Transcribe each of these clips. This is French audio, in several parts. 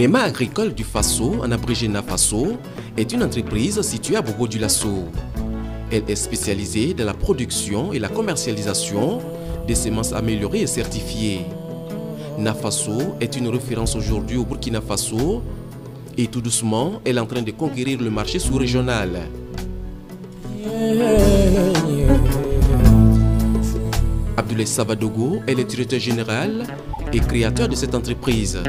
NEMA Agricole du Faso, en abrégé NAFASO, est une entreprise située à Bobo-Dioulasso. Elle est spécialisée dans la production et la commercialisation des semences améliorées et certifiées. NAFASO est une référence aujourd'hui au Burkina Faso et tout doucement, elle est en train de conquérir le marché sous-régional. Abdoulaye Savadogo est le directeur général et créateur de cette entreprise.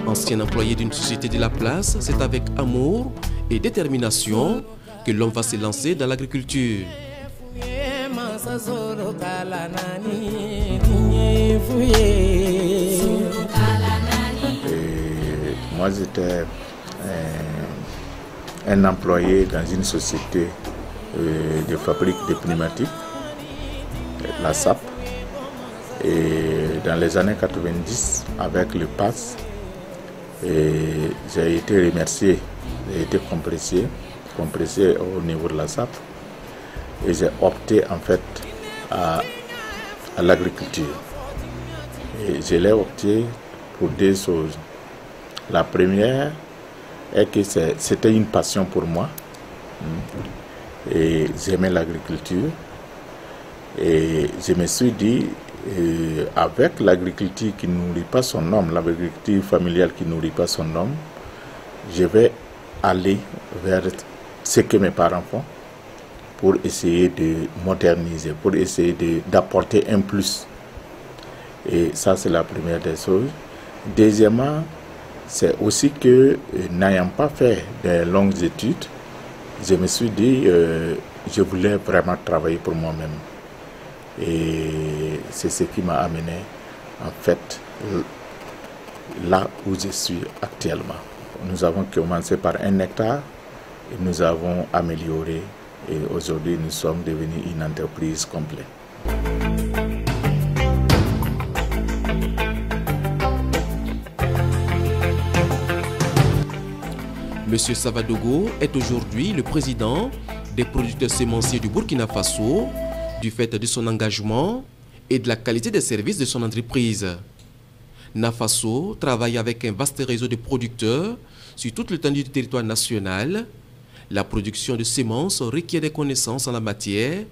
Ancien employé d'une société de la place, c'est avec amour et détermination que l'homme va se lancer dans l'agriculture. Moi, j'étais un employé dans une société de fabrique de pneumatiques, la SAP. Et dans les années 90, avec le PAS, j'ai été remercié, j'ai été compressé au niveau de la SAP. Et j'ai opté en fait à l'agriculture. Et je l'ai opté pour deux choses. La première est que c'était une passion pour moi. Et j'aimais l'agriculture. Et je me suis dit, avec l'agriculture qui ne nourrit pas son homme, l'agriculture familiale qui ne nourrit pas son homme, je vais aller vers ce que mes parents font pour essayer de moderniser, pour essayer d'apporter un plus. Et ça, c'est la première des choses. Deuxièmement, c'est aussi que, n'ayant pas fait de longues études, je me suis dit, je voulais vraiment travailler pour moi-même. Et c'est ce qui m'a amené, en fait, là où je suis actuellement. Nous avons commencé par 1 hectare et nous avons amélioré. Et aujourd'hui, nous sommes devenus une entreprise complète. Monsieur Savadogo est aujourd'hui le président des producteurs sémenciers du Burkina Faso, du fait de son engagement et de la qualité des services de son entreprise. NAFASO travaille avec un vaste réseau de producteurs sur toute l'étendue du territoire national. La production de semences requiert des connaissances en la matière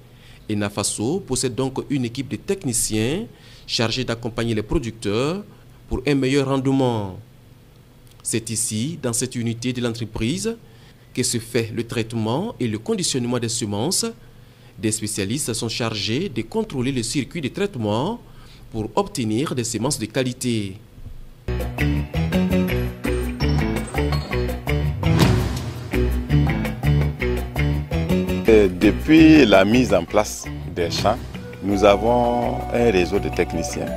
et NAFASO possède donc une équipe de techniciens chargés d'accompagner les producteurs pour un meilleur rendement. C'est ici, dans cette unité de l'entreprise, que se fait le traitement et le conditionnement des semences. Des spécialistes sont chargés de contrôler le circuit de traitement pour obtenir des semences de qualité. Depuis la mise en place des champs, nous avons un réseau de techniciens,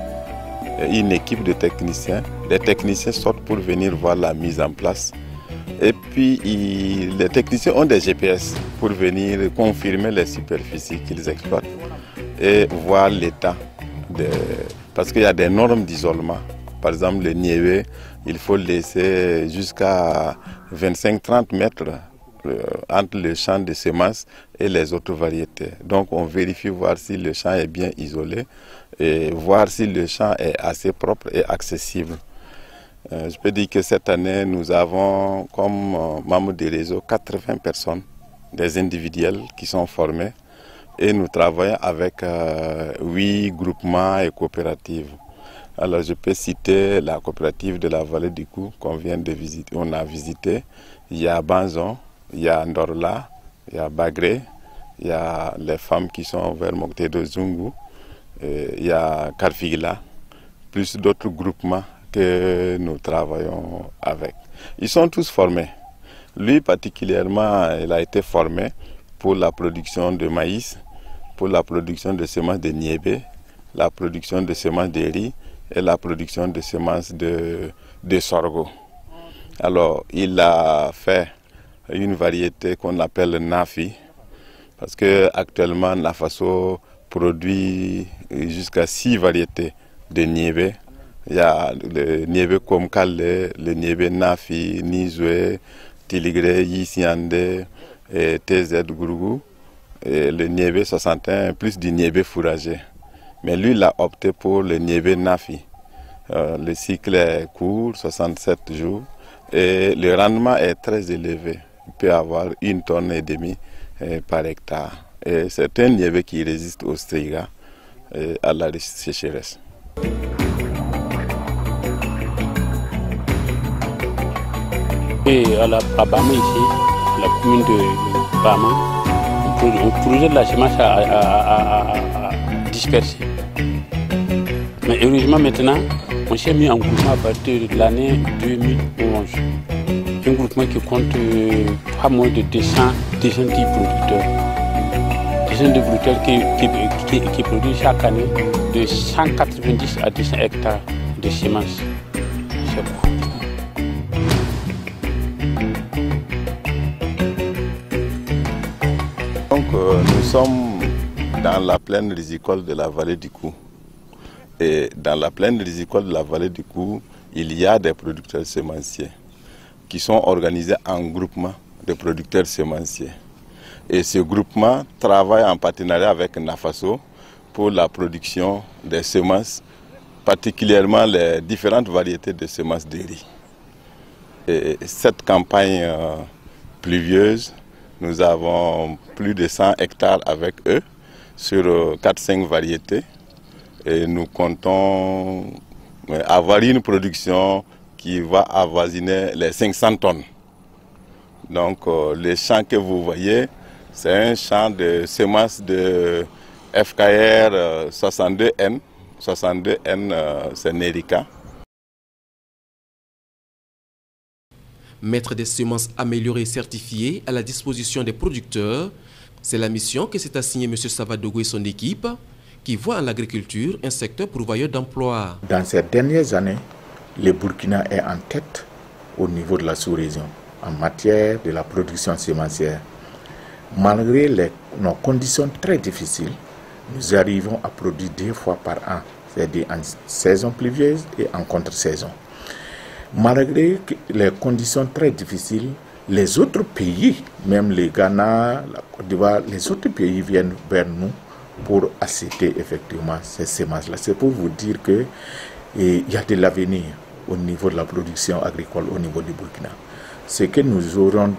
une équipe de techniciens. Les techniciens sortent pour venir voir la mise en place. Et puis, les techniciens ont des GPS pour venir confirmer les superficies qu'ils exploitent et voir l'état. Parce qu'il y a des normes d'isolement. Par exemple, le niébé, il faut laisser jusqu'à 25-30 mètres entre le champ de semences et les autres variétés. Donc on vérifie voir si le champ est bien isolé et voir si le champ est assez propre et accessible. Je peux dire que cette année, nous avons comme membres du réseau 80 personnes, des individuels qui sont formés et nous travaillons avec 8 groupements et coopératives. Alors je peux citer la coopérative de la vallée du Cou qu'on vient de visiter, on a visité. Il y a Banzon, il y a Ndorla, il y a Bagré, il y a les femmes qui sont vers Moktedo Zungu, il y a Karfigila, plus d'autres groupements que nous travaillons avec. Ils sont tous formés. Lui particulièrement, il a été formé pour la production de maïs, pour la production de semences de niébé, la production de semences de riz et la production de semences de sorgho. Alors, il a fait une variété qu'on appelle Nafi, parce qu'actuellement, NAFASO produit jusqu'à 6 variétés de niébé. Il y a le niébé comme Kale, le niébé Nafi, Nizoué, Tiligré, Yisiande et TZ Gourgou, et le niébé 61, plus du niébé fourragé. Mais lui, il a opté pour le niébé Nafi. Le cycle est court, 67 jours. Et le rendement est très élevé. Il peut avoir 1,5 tonne par hectare. Et c'est un niébé qui résiste au striga et à la sécheresse. Et à Bama ici, la commune de Bama, on produisait de la semence à disperser. Mais heureusement maintenant, on s'est mis en groupement à partir de l'année 2011. Un groupement qui compte pas moins de 210 producteurs. 210 producteurs qui produisent chaque année de 190 à 200 hectares de semences. C'est beaucoup. Donc nous sommes dans la plaine risicole de la vallée du Cou. Et dans la plaine risicole de la vallée du Cou, il y a des producteurs semenciers qui sont organisés en groupement de producteurs semenciers. Et ce groupement travaille en partenariat avec Nafaso pour la production des semences, particulièrement les différentes variétés de semences de riz. Et cette campagne pluvieuse, nous avons plus de 100 hectares avec eux sur 4-5 variétés. Et nous comptons avoir une production qui va avoisiner les 500 tonnes. Donc les champs que vous voyez, c'est un champ de semences de FKR 62N. 62N, c'est Nerica. Mettre des semences améliorées et certifiées à la disposition des producteurs, c'est la mission que s'est assignée M. Savadogo et son équipe, qui voit en l'agriculture un secteur pourvoyeur d'emplois. Dans ces dernières années, le Burkina est en tête au niveau de la sous-région en matière de la production sémencière. Malgré nos conditions très difficiles, nous arrivons à produire 2 fois par an, c'est-à-dire en saison pluvieuse et en contre-saison. Malgré les conditions très difficiles, les autres pays, même le Ghana, la Côte d'Ivoire, les autres pays viennent vers nous pour acheter effectivement ces semences-là. C'est pour vous dire qu'il y a de l'avenir au niveau de la production agricole au niveau du Burkina. Ce que nous aurons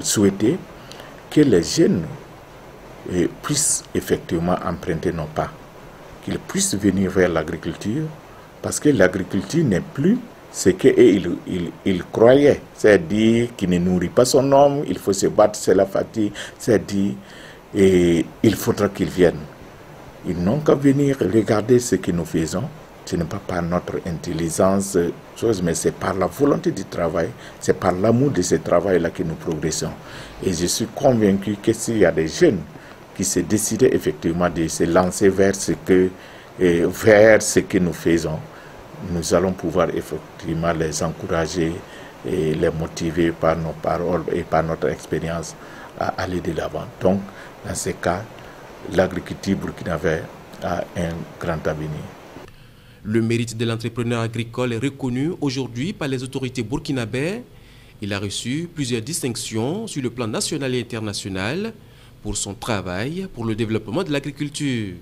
souhaité, que les jeunes puissent effectivement emprunter nos pas, qu'ils puissent venir vers l'agriculture, parce que l'agriculture n'est plus ce qu'ils croyaient, c'est-à-dire qu'il ne nourrit pas son homme, il faut se battre, c'est la fatigue, c'est-à-dire il faudra qu'ils viennent. Ils n'ont qu'à venir regarder ce que nous faisons. Ce n'est pas par notre intelligence, mais c'est par la volonté du travail, c'est par l'amour de ce travail-là que nous progressons. Et je suis convaincu que s'il y a des jeunes qui se décident effectivement de se lancer vers ce que nous faisons, nous allons pouvoir effectivement les encourager et les motiver par nos paroles et par notre expérience à aller de l'avant. Donc, dans ce cas, l'agriculture burkinabé a un grand avenir. Le mérite de l'entrepreneur agricole est reconnu aujourd'hui par les autorités burkinabées. Il a reçu plusieurs distinctions sur le plan national et international pour son travail pour le développement de l'agriculture.